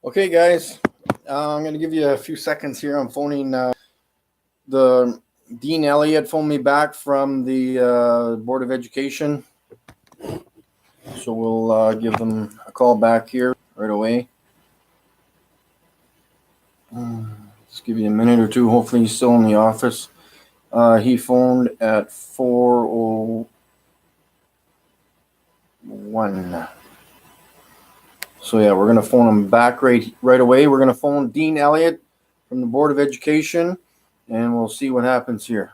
Okay, guys, I'm going to give you a few seconds here. I'm phoning the Dean Elliott. Phoned me back from the Board of Education, so we'll give them a call back here right away. Just give you a minute or two. Hopefully, he's still in the office. He phoned at 4:01. So yeah, we're gonna phone him back right away. We're gonna phone Dean Elliott from the Board of Education, and we'll see what happens here.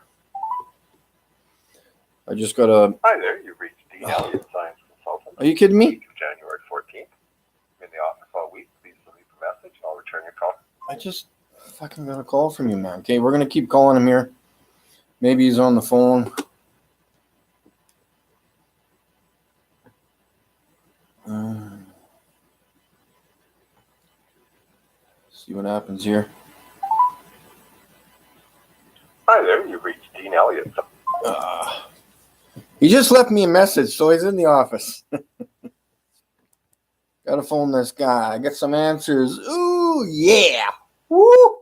I just got a. Hi there, you've reached Dean Elliott, Science Consultant. Are you kidding me? January 14th. I'm in the office all week. Please leave a message and I'll return your call. I just fucking got a call from you, man. Okay, we're gonna keep calling him here. Maybe he's on the phone. See what happens here. Hi there, you've reached Dean Elliott. He just left me a message, so he's in the office. Gotta phone this guy. Get some answers. Ooh, yeah. Woo!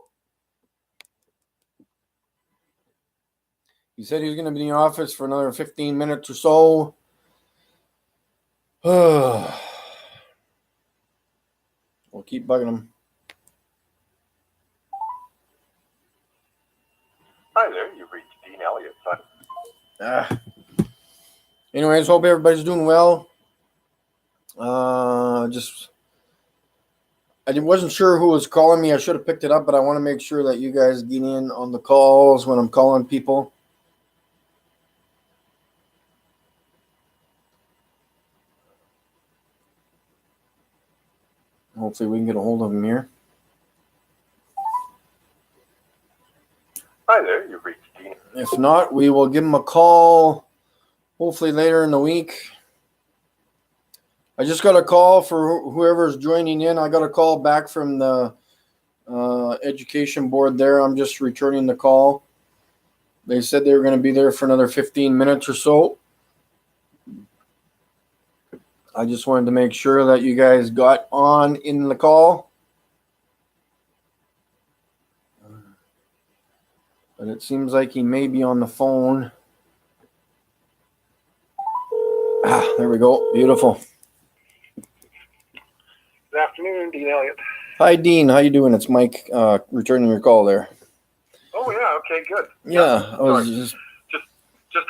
He said he was going to be in the office for another 15 minutes or so. We'll keep bugging him. Hi there, you've reached Dean Elliott. Anyways, hope everybody's doing well. I wasn't sure who was calling me. I should have picked it up, but I want to make sure that you guys get in on the calls when I'm calling people. Hopefully we can get a hold of him here. Hi there, you've reached Dean. If not, we will give him a call hopefully later in the week. I just got a call for whoever's joining in. I got a call back from the education board there. I'm just returning the call. They said they were going to be there for another 15 minutes or so. I just wanted to make sure that you guys got on in the call. But it seems like he may be on the phone. There we go. Beautiful. Good afternoon, Dean Elliott. Hi, Dean. How you doing? It's Mike returning your call there. Oh, yeah, okay, good. Yeah, I was just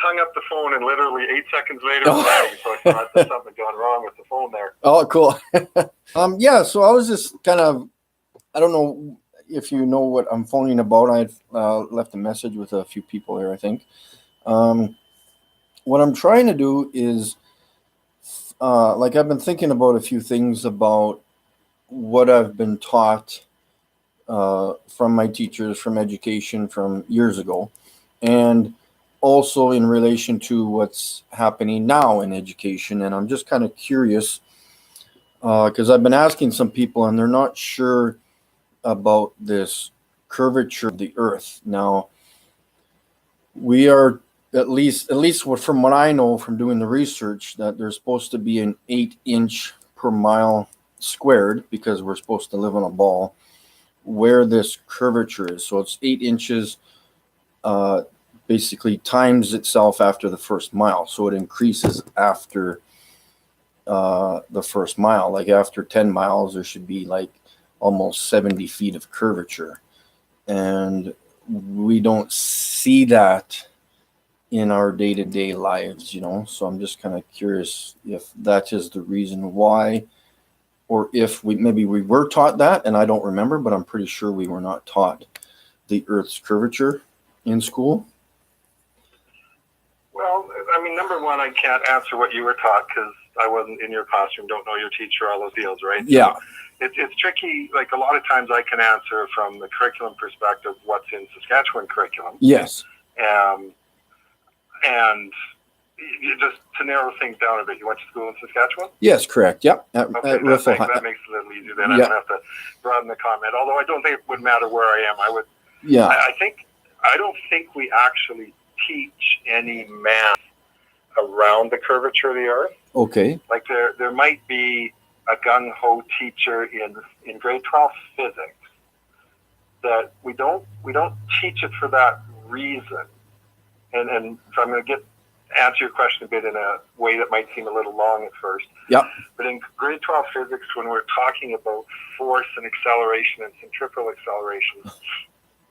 hung up the phone and literally 8 seconds later, so I thought that something had gone wrong with the phone there. Oh, cool. Yeah, so I was just kind of, I don't know if you know what I'm phoning about. I had left a message with a few people here, I think. What I'm trying to do is, like I've been thinking about a few things about what I've been taught from my teachers, from education from years ago, and also in relation to what's happening now in education. And I'm just kind of curious because I've been asking some people and they're not sure about this curvature of the earth. Now, we are at least from what I know from doing the research, that there's supposed to be an 8-inch per mile squared, because we're supposed to live on a ball, where this curvature is. So it's 8 inches basically times itself after the first mile. So it increases after the first mile. Like after 10 miles, there should be like almost 70 feet of curvature. And we don't see that in our day-to-day lives, So I'm just kind of curious if that is the reason why, or if we were taught that, and I don't remember, but I'm pretty sure we were not taught the Earth's curvature in school. Well, I mean, number one, I can't answer what you were taught because I wasn't in your classroom, don't know your teacher, all those deals, right? Yeah. So it's tricky. Like a lot of times I can answer from the curriculum perspective what's in Saskatchewan curriculum. Yes. And you just to narrow things down a bit, you went to school in Saskatchewan? Yes, correct. Yep. Okay, that makes it a little easier. Then I don't have to broaden the comment. Although I don't think it would matter where I am. I would. Yeah. I don't think we actually teach any math around the curvature of the Earth. Okay. Like there might be a gung-ho teacher in grade 12 physics, that we don't teach it for that reason. And so I'm going to answer your question a bit in a way that might seem a little long at first. Yep. But in grade 12 physics, when we're talking about force and acceleration and centrifugal acceleration,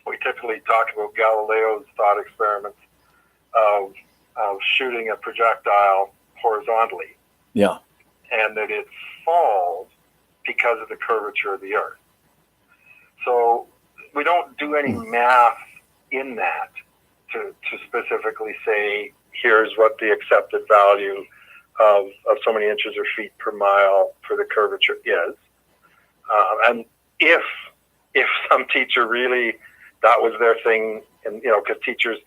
we typically talk about Galileo's thought experiments of shooting a projectile horizontally. Yeah. And that it falls because of the curvature of the Earth. So we don't do any math in that to specifically say, here's what the accepted value of so many inches or feet per mile for the curvature is. And if some teacher really, that was their thing, and because teachers,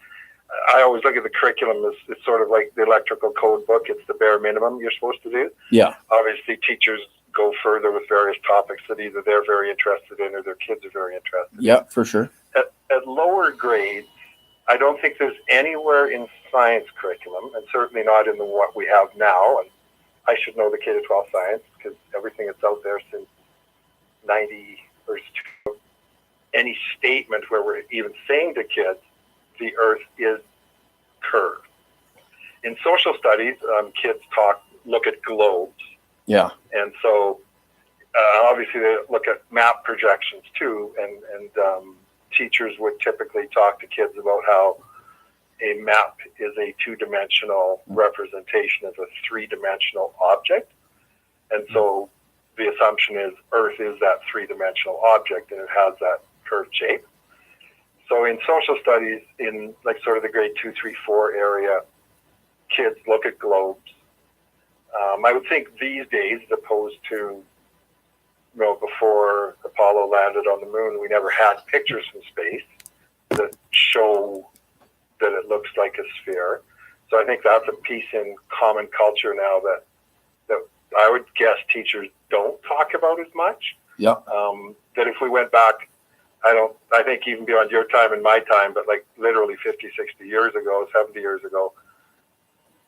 I always look at the curriculum as it's sort of like the electrical code book. It's the bare minimum you're supposed to do. Yeah. Obviously, teachers go further with various topics that either they're very interested in or their kids are very interested in. Yeah, for sure. At lower grades, I don't think there's anywhere in science curriculum, and certainly not in what we have now. And I should know the K-12 science because everything that's out there since 90 or any statement where we're even saying to kids, the Earth is curved. In social studies, kids look at globes. Yeah. And so obviously they look at map projections too, and teachers would typically talk to kids about how a map is a two-dimensional representation of a three-dimensional object. And so the assumption is Earth is that three-dimensional object and it has that curved shape. So in social studies, in like sort of the grade 2, 3, 4 area, kids look at globes. I would think these days, as opposed to before Apollo landed on the moon, we never had pictures from space that show that it looks like a sphere. So I think that's a piece in common culture now that I would guess teachers don't talk about as much. Yeah. That if we went back, I think even beyond your time and my time, but like literally 50, 60 years ago, 70 years ago,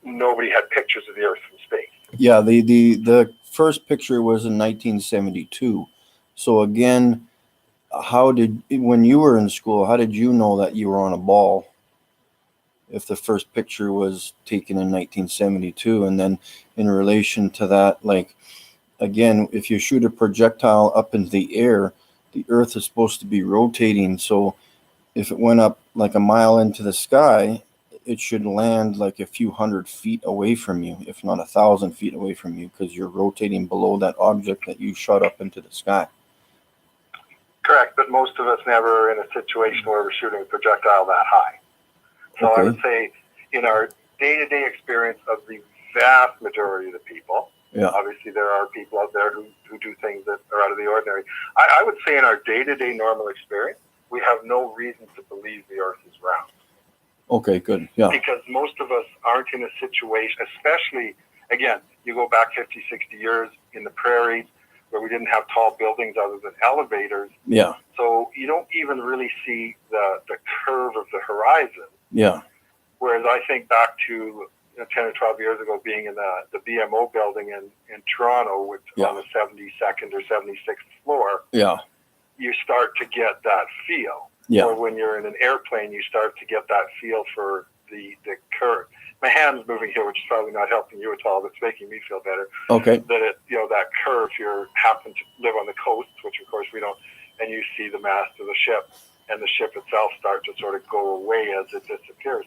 nobody had pictures of the Earth from space. Yeah, the first picture was in 1972. So again, when you were in school, how did you know that you were on a ball if the first picture was taken in 1972? And then in relation to that, like, again, if you shoot a projectile up into the air, the Earth is supposed to be rotating. So if it went up like a mile into the sky, it should land like a few hundred feet away from you, if not 1,000 feet away from you, because you're rotating below that object that you shot up into the sky. Correct, but most of us never are in a situation where we're shooting a projectile that high. So Okay. I would say in our day-to-day experience of the vast majority of the people, Yeah. obviously there are people out there who do things that are out of the ordinary. I would say in our day-to-day normal experience, we have no reason to believe the Earth is round. Okay, good. Yeah. Because most of us aren't in a situation, especially, again, you go back 50, 60 years in the prairies where we didn't have tall buildings other than elevators. Yeah. So you don't even really see the curve of the horizon. Yeah. Whereas I think back to 10 or 12 years ago being in the BMO building in Toronto, which on the 72nd or 76th floor, Yeah. you start to get that feel. Yeah. Or when you're in an airplane, you start to get that feel for the curve. My hand's moving here, which is probably not helping you at all, but it's making me feel better. Okay. That that curve, you happen to live on the coast, which of course we don't, and you see the mast of the ship, and the ship itself start to sort of go away as it disappears.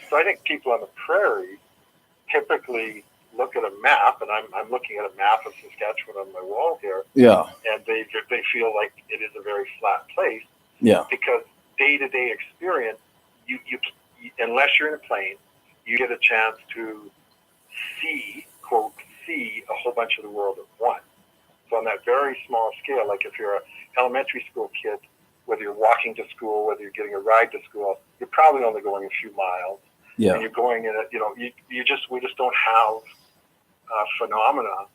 So I think people on the prairie typically look at a map, and I'm looking at a map of Saskatchewan on my wall here, Yeah. and they feel like it is a very flat place. Yeah. Because day-to-day experience, you unless you're in a plane, you get a chance to see, quote, see a whole bunch of the world at once. So on that very small scale, like if you're an elementary school kid, whether you're walking to school, whether you're getting a ride to school, you're probably only going a few miles. Yeah. And you're going in we just don't have phenomena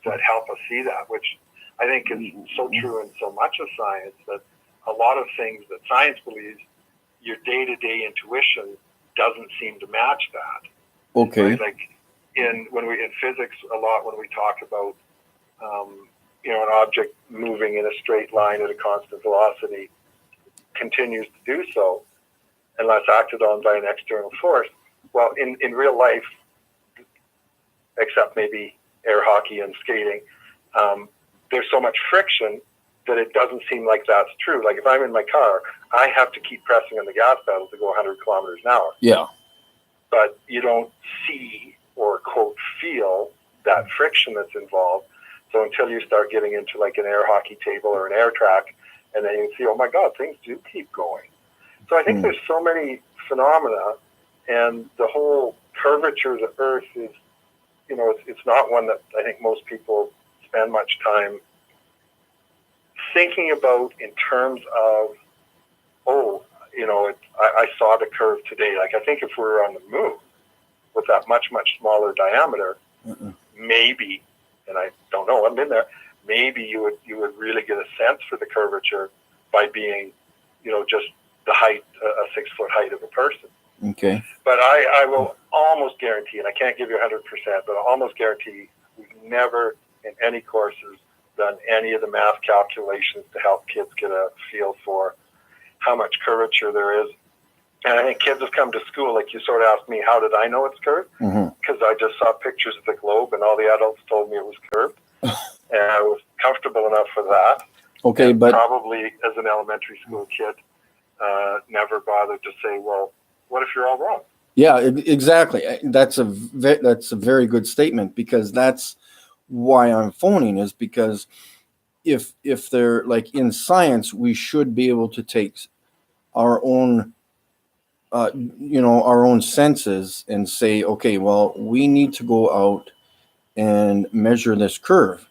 that help us see that, which I think is so true in so much of science, that a lot of things that science believes, your day-to-day intuition doesn't seem to match that. Okay. Right? Like in physics, a lot when we talk about an object moving in a straight line at a constant velocity continues to do so unless acted on by an external force. Well, in real life, except maybe air hockey and skating, there's so much friction that it doesn't seem like that's true. Like if I'm in my car, I have to keep pressing on the gas pedal to go 100 kilometers an hour. Yeah. But you don't see or, quote, feel that friction that's involved. So until you start getting into like an air hockey table or an air track, and then you see, oh my God, things do keep going. So I think there's so many phenomena, and the whole curvature of the Earth is, it's not one that I think most people spend much time thinking about in terms of, I saw the curve today. Like I think if we were on the moon with that much, much smaller diameter, maybe, and I don't know, I've been there, maybe you would really get a sense for the curvature by being, just the height, a 6-foot height of a person. Okay. But I will almost guarantee, and I can't give you 100%, but I'll almost guarantee we've never in any courses done any of the math calculations to help kids get a feel for how much curvature there is. And I think kids have come to school, like you sort of asked me, how did I know it's curved? Because I just saw pictures of the globe and all the adults told me it was curved. And I was comfortable enough with that. Okay, and but probably as an elementary school kid, never bothered to say, well, what if you're all wrong? yeah, exactly. That's a very good statement, because that's why I'm phoning, is because if they're like in science, we should be able to take our own our own senses and say, okay, well, we need to go out and measure this curve.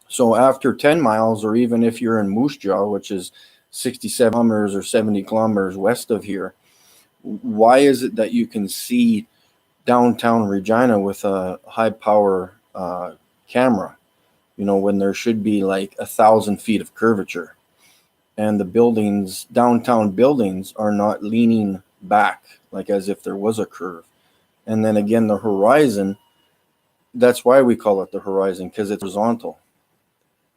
So after 10 miles, or even if you're in Moose Jaw, which is 67 kilometers or 70 kilometers west of here, why is it that you can see downtown Regina with a high power camera, when there should be like 1,000 feet of curvature, and the downtown buildings are not leaning back like as if there was a curve? And then again, the horizon, that's why we call it the horizon, because it's horizontal.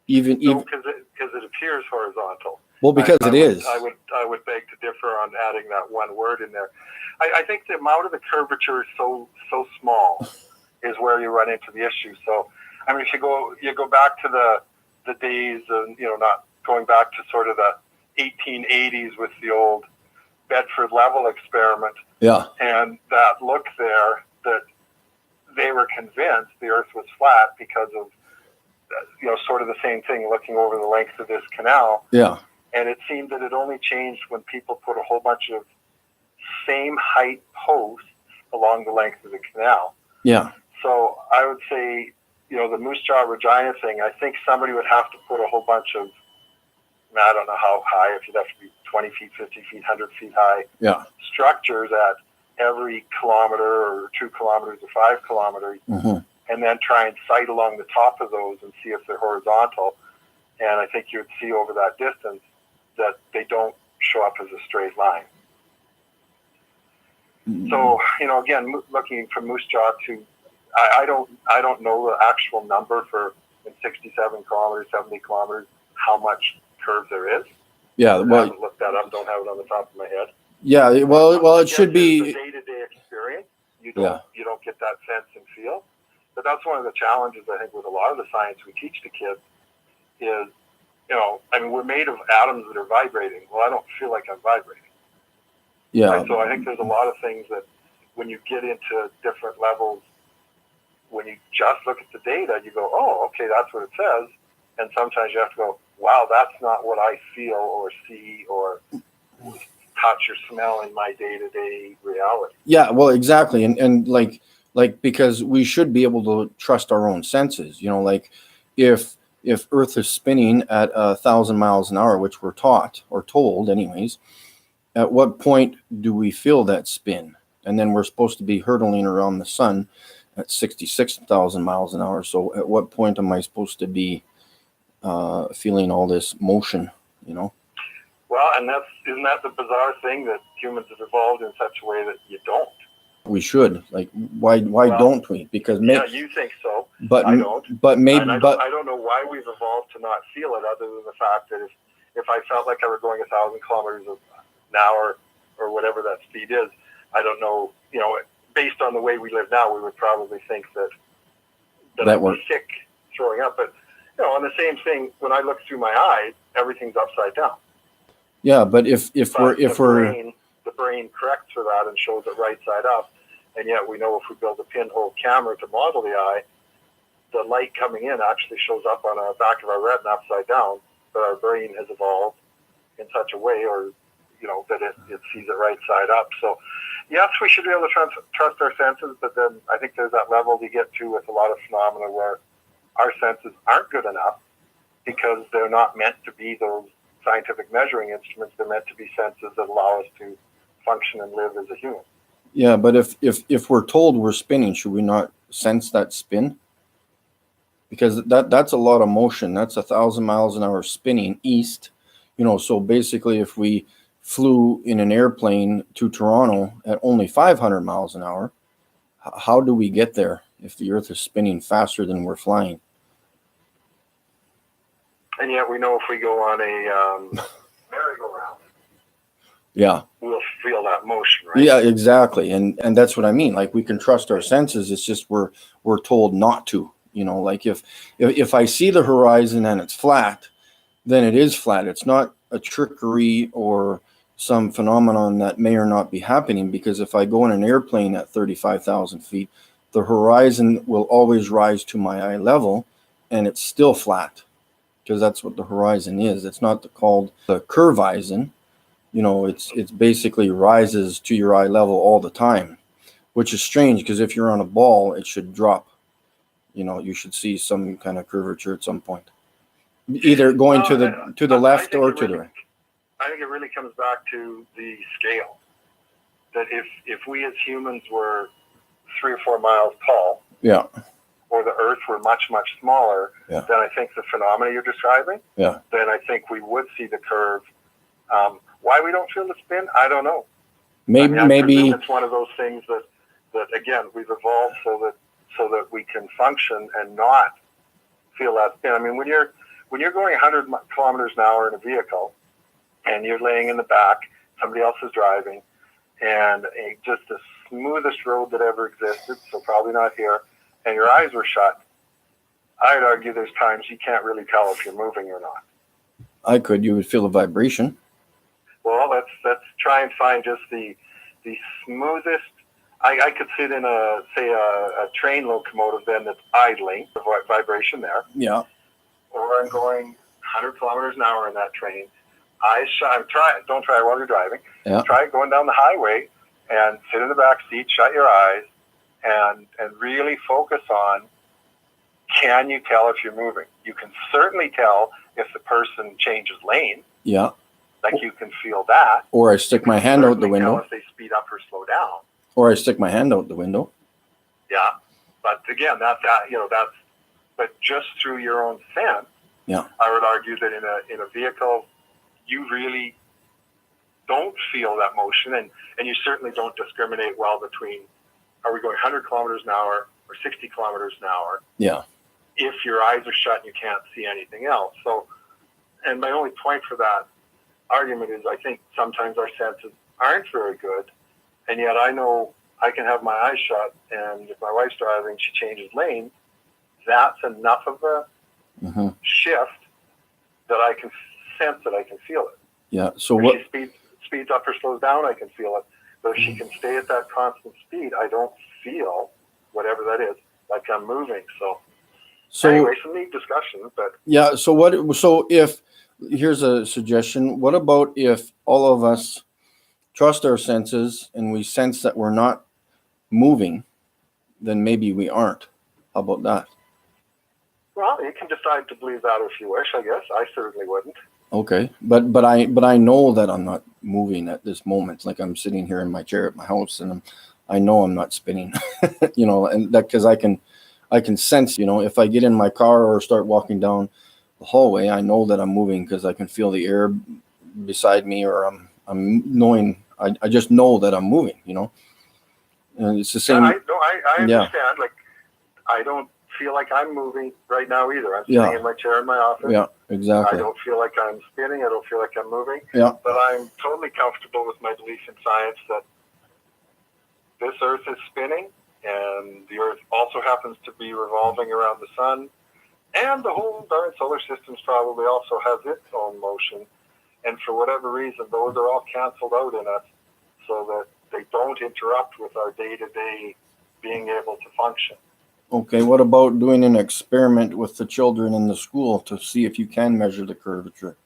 Even because it appears horizontal. Well, because it is. I would beg to differ on adding that one word in there. I think the amount of the curvature is so small is where you run into the issue. So, I mean, if you go back to the days of, not going back to sort of the 1880s with the old Bedford level experiment. Yeah. And that look there, that they were convinced the Earth was flat because of, sort of the same thing, looking over the length of this canal. Yeah. And it seemed that it only changed when people put a whole bunch of same height posts along the length of the canal. Yeah. So I would say, the Moose Jaw Regina thing, I think somebody would have to put a whole bunch of, I don't know how high, if you'd have to be 20 feet, 50 feet, 100 feet high structures at every kilometer or 2 kilometers or 5 kilometers, and then try and sight along the top of those and see if they're horizontal. And I think you would see over that distance that they don't show up as a straight line. So, again, looking from Moose Jaw to, I don't know the actual number for in 67 kilometers, 70 kilometers, how much curve there is. Yeah, well, I haven't looked that up. Don't have it on the top of my head. Yeah, well, it should be the day-to-day experience. You don't get that sense and feel. But that's one of the challenges, I think, with a lot of the science we teach to kids is, we're made of atoms that are vibrating. Well, I don't feel like I'm vibrating. Yeah. Right? So I think there's a lot of things that when you get into different levels, when you just look at the data, you go, oh, okay, that's what it says. And sometimes you have to go, wow, that's not what I feel or see or touch or smell in my day-to-day reality. Yeah, well, exactly. And like because we should be able to trust our own senses, like if Earth is spinning at 1,000 miles an hour, which we're taught or told anyways, at what point do we feel that spin? And then we're supposed to be hurtling around the sun at 66,000 miles an hour. So at what point am I supposed to be feeling all this motion, Well, and isn't that the bizarre thing, that humans have evolved in such a way that you don't? We should. Like, why Well, don't we? Because Yeah, you think so. but I don't. but maybe And but I don't know why we've evolved to not feel it, other than the fact that if I felt like I were going 1,000 kilometers an hour or whatever that speed is, I don't know. Based on the way we live now, we would probably think that I'd be sick, throwing up. But on the same thing, when I look through my eyes, everything's upside down. yeah, but if But we're the brain corrects for that and shows it right side up, and yet we know if we build a pinhole camera to model the eye, the light coming in actually shows up on the back of our retina upside down. But our brain has evolved in such a way, or that it sees it right side up. So yes, we should be able to trust our senses, but then I think there's that level we get to with a lot of phenomena where our senses aren't good enough because they're not meant to be those scientific measuring instruments. They're meant to be senses that allow us to function and live as a human. Yeah, but if we're told we're spinning, should we not sense that spin? Because that's a lot of motion. That's 1,000 miles an hour spinning east. So basically, if we flew in an airplane to Toronto at only 500 miles an hour, how do we get there if the Earth is spinning faster than we're flying? And yet we know if we go on a merry-go-round, yeah, we'll feel that motion, right? Yeah, exactly. And that's what I mean. Like, we can trust our senses. It's just we're told not to. Like if I see the horizon and it's flat, then it is flat. It's not a trickery or some phenomenon that may or not be happening, because if I go in an airplane at 35,000 feet, the horizon will always rise to my eye level, and it's still flat, because that's what the horizon is. It's not called the curvizon. It's basically rises to your eye level all the time, which is strange, because if you're on a ball, it should drop. You should see some kind of curvature at some point, either going to the left or to the right. I think it really comes back to the scale. That if we as humans were 3 or 4 miles tall, yeah, or the Earth were much, much smaller, yeah, then I think the phenomena you're describing, yeah, then I think we would see the curve. Why we don't feel the spin, I don't know. Maybe it's one of those things that again, we've evolved so that we can function and not feel that spin. I mean, when you're going 100 kilometers an hour in a vehicle, and you're laying in the back, somebody else is driving, and just the smoothest road that ever existed, so probably not here, and your eyes were shut, I'd argue there's times you can't really tell if you're moving or not. You would feel a vibration. Well, let's try and find just the smoothest. I could sit in a train locomotive then that's idling, the vibration there. Yeah. Or I'm going 100 kilometers an hour in that train. Eyes shut. Don't try it while you're driving. Yeah. Try going down the highway and sit in the back seat, shut your eyes, and really focus on, can you tell if you're moving? You can certainly tell if the person changes lane. Yeah. Like, you can feel that. Or I stick my hand out the window. Tell if they speed up or slow down. Or I stick my hand out the window. Yeah. But again, that's but just through your own sense. Yeah. I would argue that in a vehicle, you really don't feel that motion, and you certainly don't discriminate well between, are we going 100 kilometers an hour or 60 kilometers an hour? Yeah. If your eyes are shut and you can't see anything else. So, and my only point for that argument is, I think sometimes our senses aren't very good, and yet I know I can have my eyes shut, and if my wife's driving, she changes lanes, that's enough of a shift that I can sense it, I can feel it. Yeah. So if she speeds up or slows down, I can feel it. But if she can stay at that constant speed, I don't feel whatever that is, like I'm moving. So anyway, some neat discussion. But yeah. So if here's a suggestion. What about if all of us trust our senses and we sense that we're not moving, then maybe we aren't. How about that? Well, you can decide to believe that if you wish, I guess. I certainly wouldn't. Okay, but I know that I'm not moving at this moment. Like, I'm sitting here in my chair at my house, and I know I'm not spinning. And that, because I can sense. If I get in my car or start walking down the hallway, I know that I'm moving because I can feel the air beside me, or I'm knowing. I just know that I'm moving. And it's the Yeah, same. I Yeah. understand. Like, I don't feel like I'm moving right now either. I'm Yeah. sitting in my chair in my office. Yeah, I exactly. don't feel like I'm spinning. I don't feel like I'm moving. Yeah. But I'm totally comfortable with my belief in science that this Earth is spinning, and the Earth also happens to be revolving around the sun, and the whole darn solar system probably also has its own motion. And for whatever reason, those are all canceled out in us so that they don't interrupt with our day-to-day being able to function. Okay, what about doing an experiment with the children in the school to see if you can measure the curvature?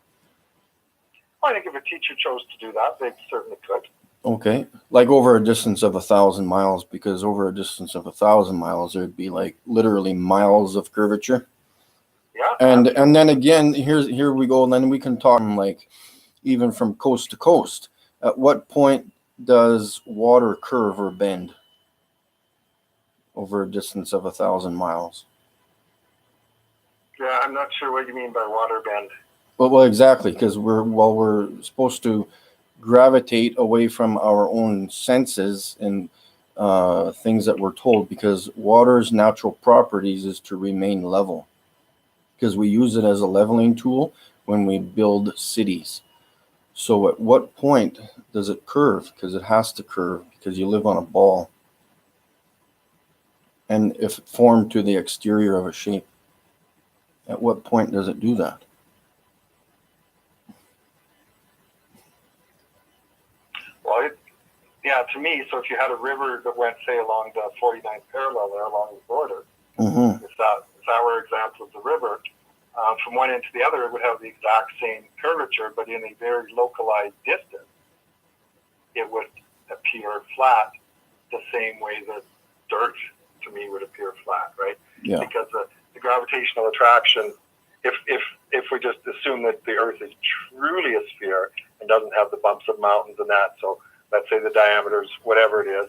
I think if a teacher chose to do that, they certainly could. Okay, like over a distance of 1,000 miles, because over a distance of 1,000 miles, there'd be like literally miles of curvature. Yeah. And then again, here we go. And then we can talk like even from coast to coast. At what point does water curve or bend over a distance of 1,000 miles? Yeah, I'm not sure what you mean by water bend. Well, exactly, because we're supposed to gravitate away from our own senses and things that we're told, because water's natural properties is to remain level, because we use it as a leveling tool when we build cities. So at what point does it curve? Because it has to curve, because you live on a ball. And if it formed to the exterior of a shape, at what point does it do that? Well, yeah, to me, so if you had a river that went, say, along the 49th parallel there along the border, Mm-hmm. if that were an example of the river, from one end to the other, it would have the exact same curvature, but in a very localized distance, it would appear flat the same way that dirt, to me, would appear flat, right? Yeah. Because the gravitational attraction, if we just assume that the Earth is truly a sphere and doesn't have the bumps of mountains and that, so let's say the diameter is whatever it is,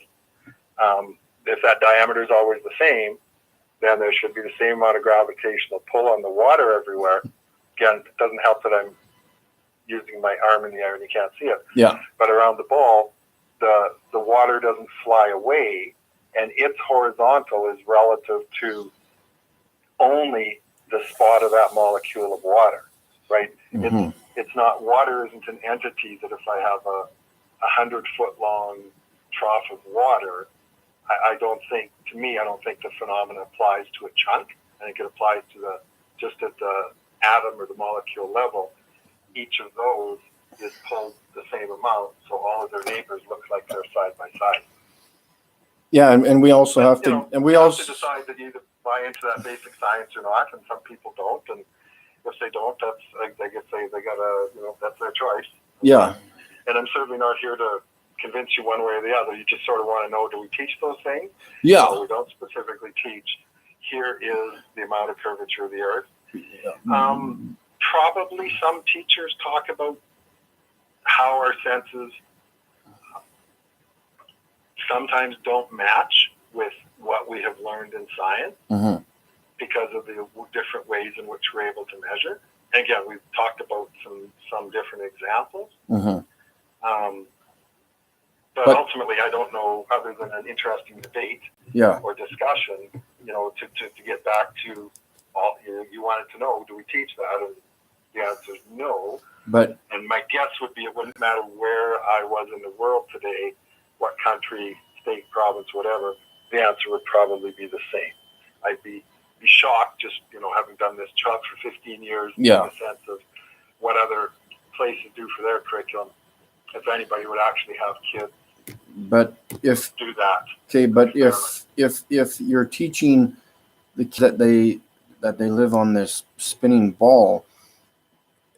if that diameter is always the same, then there should be the same amount of gravitational pull on the water everywhere. Again, it doesn't help that I'm using my arm in the air and you can't see it. Yeah. But around the ball, the water doesn't fly away, and its horizontal is relative to only the spot of that molecule of water, right? Mm-hmm. It's not, water isn't an entity that if I have a 100-foot long trough of water, I don't think the phenomenon applies to a chunk. I think it applies to just at the atom or the molecule level. Each of those is pulled the same amount, so all of their neighbors look like they're side by side. Yeah, and we also have to, and we have also to decide that you either buy into that basic science or not, and some people don't. And if they don't, that's, like they could say they gotta, that's their choice. Yeah. And I'm certainly not here to convince you one way or the other. You just sort of want to know, do we teach those things? Yeah. No, we don't specifically teach, here is the amount of curvature of the Earth. Yeah. Probably some teachers talk about how our senses sometimes don't match with what we have learned in science Mm-hmm. because of the different ways in which we're able to measure. And again, we've talked about some different examples. Mm-hmm. But ultimately, I don't know, other than an interesting debate Yeah. or discussion, to get back to all, you wanted to know, do we teach that? And the answer is no. But And my guess would be it wouldn't matter where I was in the world today, what country, state, province, whatever, the answer would probably be the same. I'd be shocked, just having done this job for 15 years, Yeah. in the sense of what other places do for their curriculum, if anybody would actually have kids but if do that. okay, but if you're teaching the kids that they live on this spinning ball,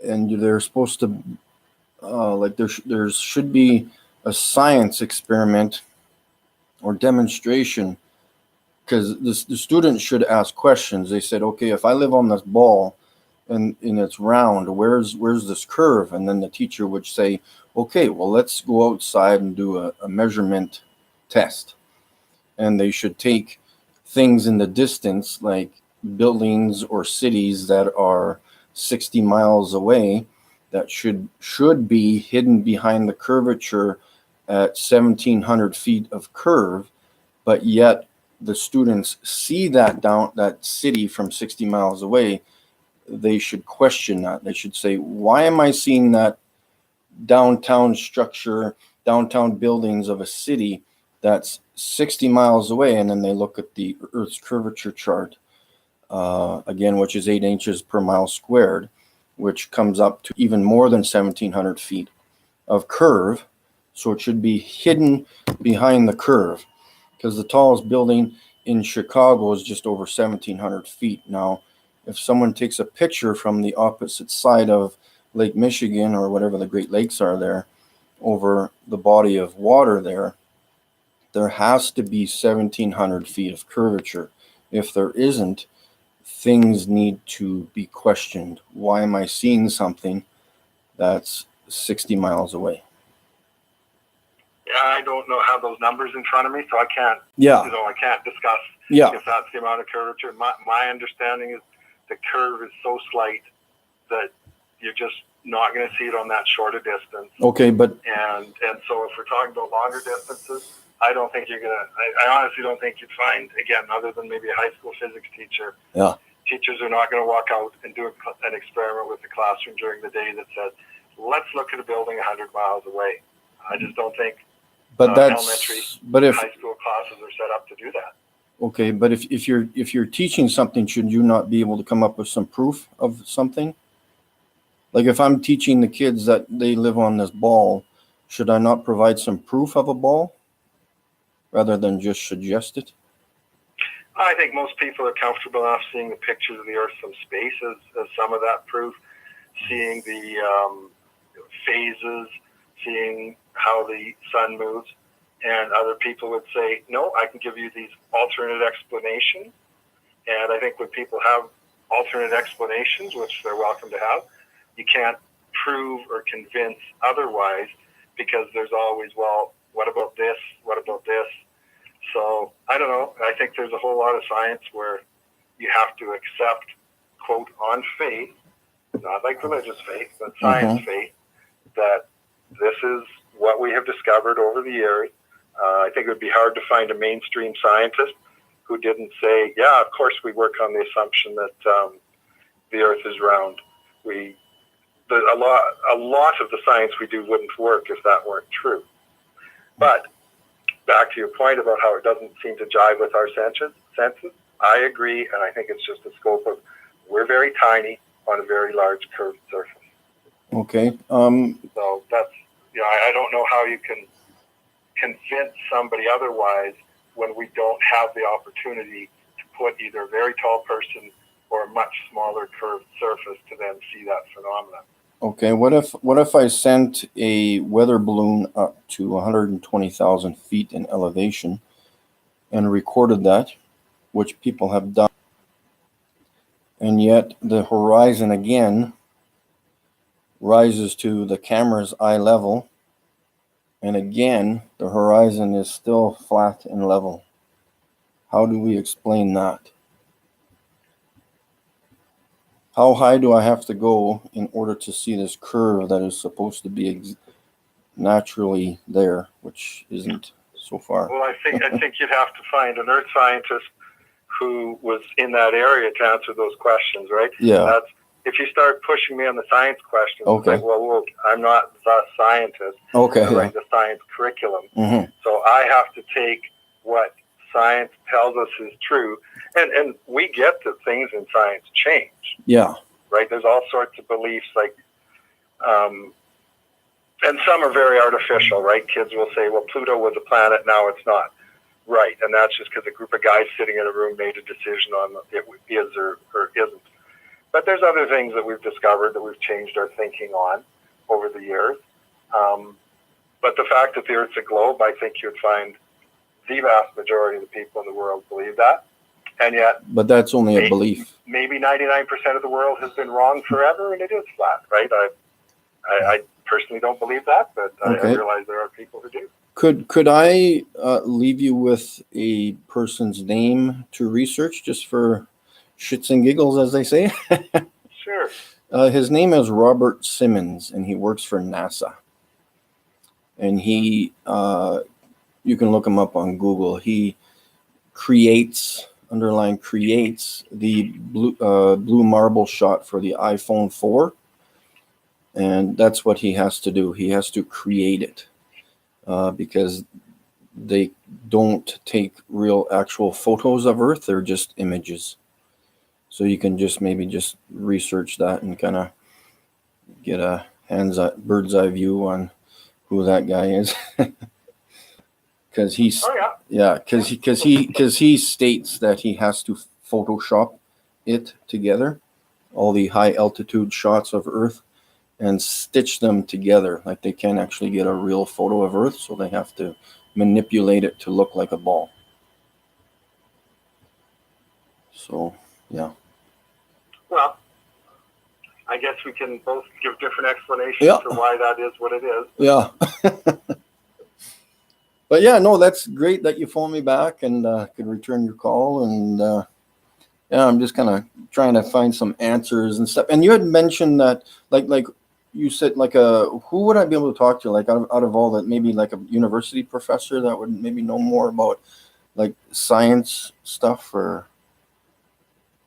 and they're supposed to like there should be a science experiment or demonstration, because the students should ask questions. They said, okay, if I live on this ball and it's round, where's this curve? And then the teacher would say, okay, well, let's go outside and do a measurement test. And they should take things in the distance, like buildings or cities that are 60 miles away, that should be hidden behind the curvature at 1,700 feet of curve, but yet the students see that city from 60 miles away, they should question that. They should say, why am I seeing that downtown structure, downtown buildings of a city that's 60 miles away? And then they look at the Earth's curvature chart, again, which is 8 inches per mile squared, which comes up to even more than 1,700 feet of curve. So it should be hidden behind the curve, because the tallest building in Chicago is just over 1,700 feet. Now, if someone takes a picture from the opposite side of Lake Michigan or whatever the Great Lakes are there, over the body of water there has to be 1,700 feet of curvature. If there isn't, things need to be questioned. Why am I seeing something that's 60 miles away? Yeah, I don't know have those numbers in front of me, so I can't. Yeah. I can't discuss if that's the amount of curvature. My understanding is the curve is so slight that you're just not going to see it on that shorter distance. Okay, but and so if we're talking about longer distances, I don't think you're gonna. I honestly don't think you'd find, again, other than maybe a high school physics teacher. Yeah. Teachers are not going to walk out and do an experiment with the classroom during the day that says, "Let's look at a building 100 miles away." I just don't think. But if high school classes are set up to do that. Okay, but if you're teaching something, should you not be able to come up with some proof of something? Like if I'm teaching the kids that they live on this ball, should I not provide some proof of a ball rather than just suggest it? I think most people are comfortable enough seeing the pictures of the Earth from space as some of that proof, seeing the phases, seeing how the sun moves, and other people would say, no, I can give you these alternate explanations. And I think when people have alternate explanations, which they're welcome to have, you can't prove or convince otherwise, because there's always, well, what about this? What about this? So I don't know. I think there's a whole lot of science where you have to accept, quote, on faith, not like religious faith, but science faith, that this is what we have discovered over the years. I think it would be hard to find a mainstream scientist who didn't say, yeah, of course we work on the assumption that the Earth is round. A lot of the science we do wouldn't work if that weren't true. But back to your point about how it doesn't seem to jive with our senses, I agree, and I think it's just the scope of, we're very tiny on a very large curved surface. Okay. So that's, I don't know how you can convince somebody otherwise when we don't have the opportunity to put either a very tall person or a much smaller curved surface to then see that phenomenon. Okay, what if I sent a weather balloon up to 120,000 feet in elevation and recorded that, which people have done, and yet the horizon again rises to the camera's eye level, and again the horizon is still flat and level? How do we explain that? How high do I have to go in order to see this curve that is supposed to be naturally there, which isn't so far? Well, I think you'd have to find an Earth scientist who was in that area to answer those questions, right? Yeah. If you start pushing me on the science questions, okay. It's like, well, I'm not the scientist. Okay. I write the science curriculum. Mm-hmm. So I have to take what science tells us is true. And we get that things in science change. Yeah. Right? There's all sorts of beliefs, like, and some are very artificial, right? Kids will say, well, Pluto was a planet, now it's not. Right. And that's just because a group of guys sitting in a room made a decision on it is or isn't. But there's other things that we've discovered that we've changed our thinking on over the years. But the fact that the Earth's a globe, I think you'd find the vast majority of the people in the world believe that. And yet, but that's only a belief. Maybe 99% of the world has been wrong forever, and it is flat, right? I personally don't believe that, but okay. I realize there are people who do. Could I leave you with a person's name to research, just for shits and giggles, as they say? Sure. His name is Robert Simmons, and he works for NASA. And he, you can look him up on Google. He creates the blue marble shot for the iPhone 4. And that's what he has to do. He has to create it because they don't take real actual photos of Earth. They're just images. So you can just maybe just research that and kind of get a bird's eye view on who that guy is. Because he's because he states that he has to Photoshop it together, all the high altitude shots of Earth, and stitch them together. Like they can't actually get a real photo of Earth, so they have to manipulate it to look like a ball. So, yeah. Well, I guess we can both give different explanations for why that is what it is. Yeah. But yeah, no, that's great that you phoned me back and could return your call. And yeah, I'm just kind of trying to find some answers and stuff. And you had mentioned that, like you said, like who would I be able to talk to? Like out of all that, maybe like a university professor that would maybe know more about like science stuff or.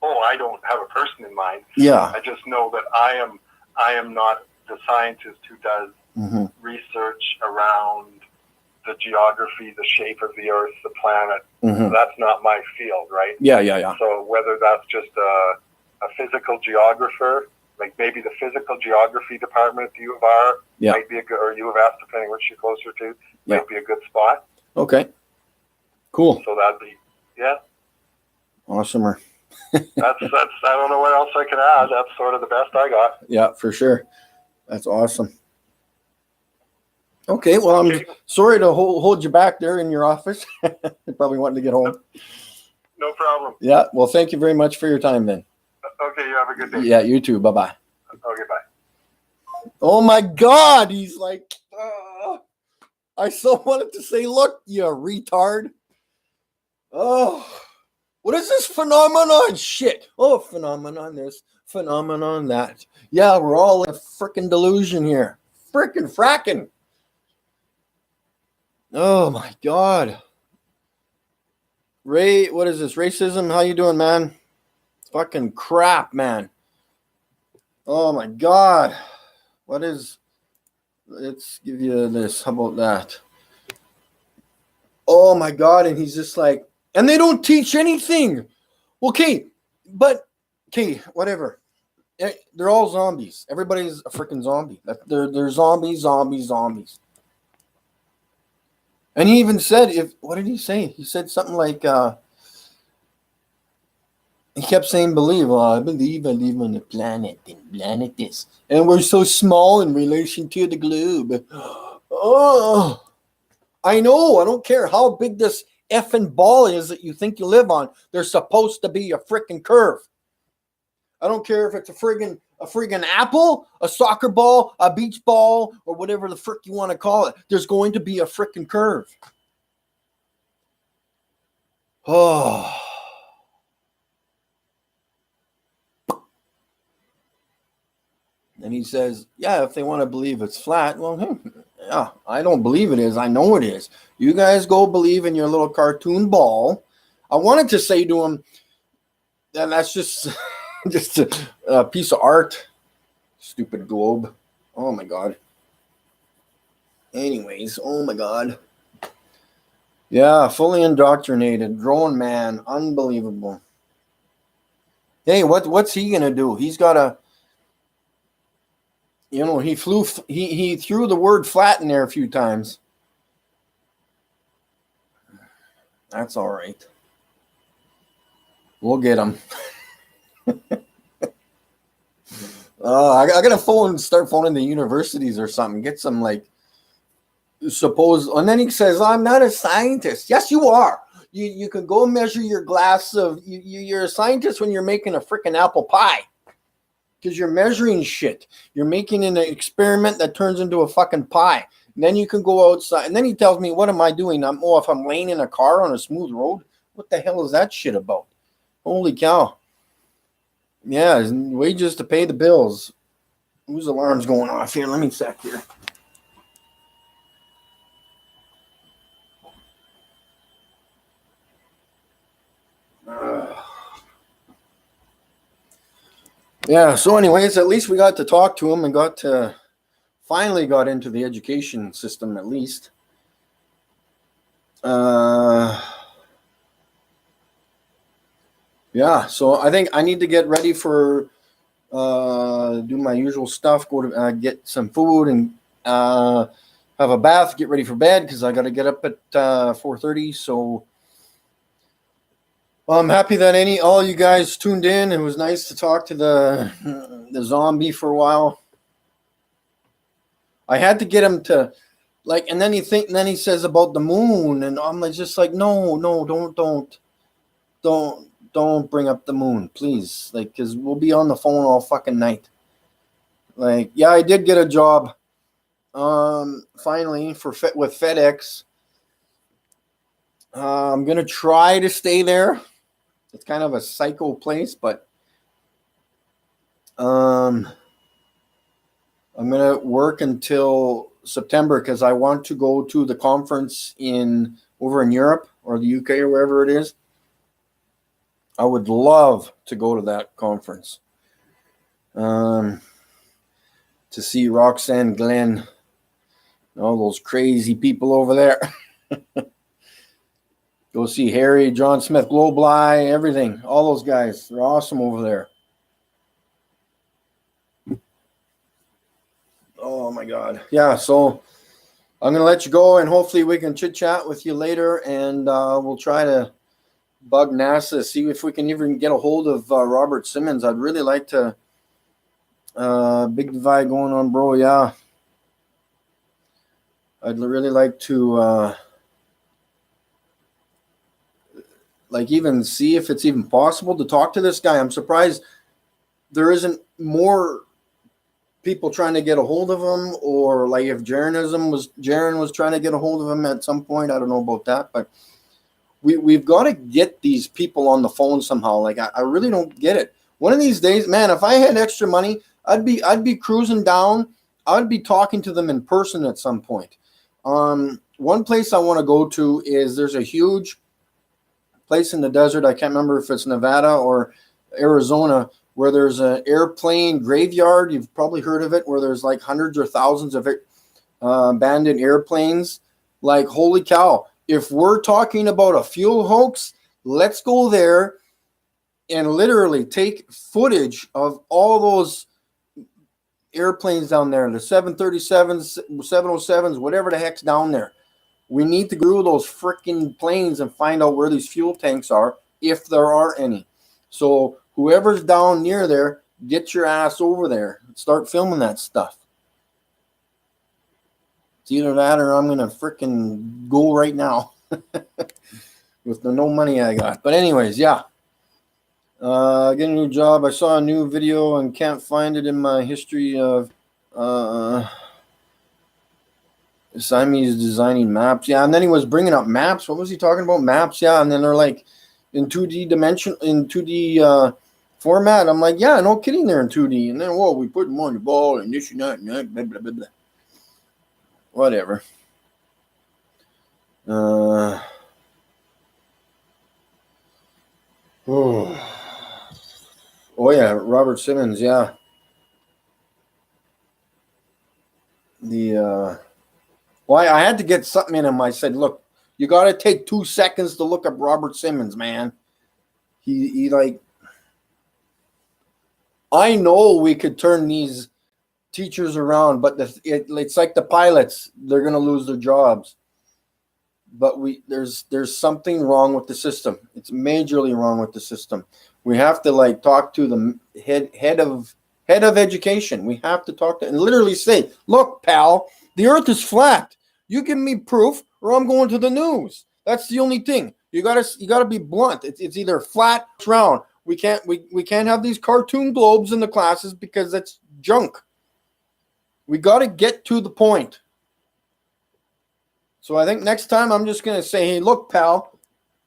Oh, I don't have a person in mind. Yeah. I just know that I am not the scientist who does research around the geography, the shape of the Earth, the planet. That's not my field, right? Yeah. So whether that's just a physical geographer, like maybe the physical geography department at the U of R might be a good, or U of S, depending which you're closer to, might be a good spot. Okay. Cool. So that'd be, Awesomer. that's I don't know what else I can add. That's sort of the best I got. Yeah, for sure. That's awesome. Okay, well, I'm sorry to hold you back there in your office. You're probably wanting to get home. No problem. Yeah, well, thank you very much for your time then. Okay, you have a good day. Yeah, you too. Bye-bye. Okay, bye. Oh my God, he's like, I so wanted to say, look, you retard. Oh, what is this phenomenon shit? Oh, phenomenon this, phenomenon that. Yeah, we're all in a freaking delusion here. Freaking fracking. Oh my God. Ray, what is this? Racism? How you doing, man? Fucking crap, man. Oh my God. What is... Let's give you this. How about that? Oh my God. And he's just like, and they don't teach anything. Okay, but okay, whatever. They're all zombies. Everybody's a freaking zombie. They're zombies. And he even said, what did he say? He said something like, he kept saying, believe. Well, I live on a planet, and planet this. And we're so small in relation to the globe. Oh, I know. I don't care how big this effing ball is that you think you live on. There's supposed to be a freaking curve. I don't care if it's a friggin' apple, a soccer ball, a beach ball, or whatever the frick you want to call it. There's going to be a frickin' curve. Oh. And he says, yeah, if they want to believe it's flat, well, yeah, I don't believe it is. I know it is. You guys go believe in your little cartoon ball. I wanted to say to him, and that's just just a piece of art. Stupid globe. Oh my God. Anyways, oh my God. Yeah, fully indoctrinated. Drone man. Unbelievable. Hey, what's he gonna do? He's gotta, he threw the word flat in there a few times. That's all right. We'll get him. I gotta start phoning the universities or something. Get some and then he says, I'm not a scientist. Yes, you are. You can go measure your glass of, you're a scientist when you're making a freaking apple pie. Because you're measuring shit. You're making an experiment that turns into a fucking pie. And then you can go outside. And then he tells me, what am I doing? If I'm laying in a car on a smooth road, what the hell is that shit about? Holy cow. Yeah, wages to pay the bills. Whose alarm's going off here? Let me check here. Yeah. So, anyways, at least we got to talk to him and finally got into the education system at least. Yeah. So I think I need to get ready for do my usual stuff. Go to get some food and have a bath. Get ready for bed because I got to get up at 4:30. So I'm happy that all you guys tuned in. It was nice to talk to the zombie for a while. I had to get him to like, and then he says about the moon, and I'm just like, no, don't bring up the moon, please, like, because we'll be on the phone all fucking night. Like, yeah, I did get a job, finally with FedEx. I'm gonna try to stay there. It's kind of a psycho place, but I'm gonna work until September because I want to go to the conference over in Europe or the UK or wherever it is. I would love to go to that conference. To see Roxanne Glenn, all those crazy people over there. Go see Harry, John Smith, Globly, everything. All those guys. They're awesome over there. Oh my God. Yeah, so I'm going to let you go and hopefully we can chit chat with you later and we'll try to bug NASA, see if we can even get a hold of Robert Simmons. I'd really like to. Big divide going on, bro. Yeah. I'd really like to even see if it's even possible to talk to this guy. I'm surprised there isn't more people trying to get a hold of him, or like if Jaron was trying to get a hold of him at some point. I don't know about that, but we've got to get these people on the phone somehow. Like I really don't get it. One of these days, man, if I had extra money, I'd be cruising down. I'd be talking to them in person at some point. One place I want to go to is there's a huge place in the desert. I can't remember if it's Nevada or Arizona, where there's an airplane graveyard. You've probably heard of it, where there's like hundreds or thousands of abandoned airplanes. Like, holy cow. If we're talking about a fuel hoax, let's go there and literally take footage of all those airplanes down there, the 737s, 707s, whatever the heck's down there. We need to go through those freaking planes and find out where these fuel tanks are, if there are any. So whoever's down near there, get your ass over there. Start filming that stuff. It's either that or I'm going to freaking go right now with the no money I got. But anyways, yeah. Get a new job. I saw a new video and can't find it in my history of Siamese designing maps. Yeah, and then he was bringing up maps. What was he talking about? Maps, yeah. And then they're like in 2D format. I'm like, yeah, no kidding, they're in 2D. And then, whoa, we put them on the ball and this and that, blah, blah, blah, blah. Whatever. Oh yeah, Robert Simmons, yeah. Well, I had to get something in him. I said, look, you got to take 2 seconds to look up Robert Simmons, man. He like, I know we could turn these teachers around, but it's like the pilots. They're going to lose their jobs. But there's something wrong with the system. It's majorly wrong with the system. We have to like talk to the head of education. We have to talk to and literally say, look, pal, the earth is flat. You give me proof or I'm going to the news. That's the only thing. You gotta be blunt. It's either flat or it's round. We can't have these cartoon globes in the classes because that's junk. We got to get to the point. So I think next time I'm just going to say, hey, look, pal,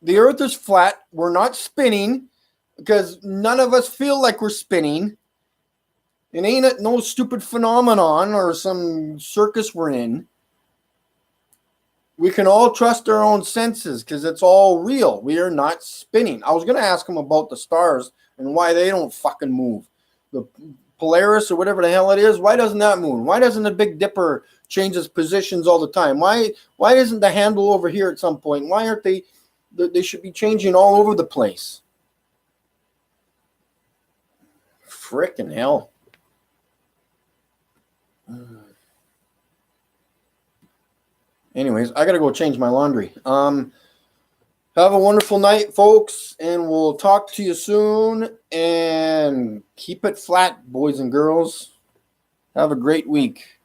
the earth is flat. We're not spinning because none of us feel like we're spinning. It ain't no stupid phenomenon or some circus we're in. We can all trust our own senses because it's all real. We are not spinning. I was going to ask him about the stars and why they don't fucking move. the Polaris or whatever the hell it is, why doesn't that move? Why doesn't the Big Dipper change its positions all the time? Why isn't the handle over here at some point? Why aren't they should be changing all over the place? Frickin' hell. Anyways, I gotta go change my laundry. Have a wonderful night, folks, and we'll talk to you soon. And keep it flat, boys and girls. Have a great week.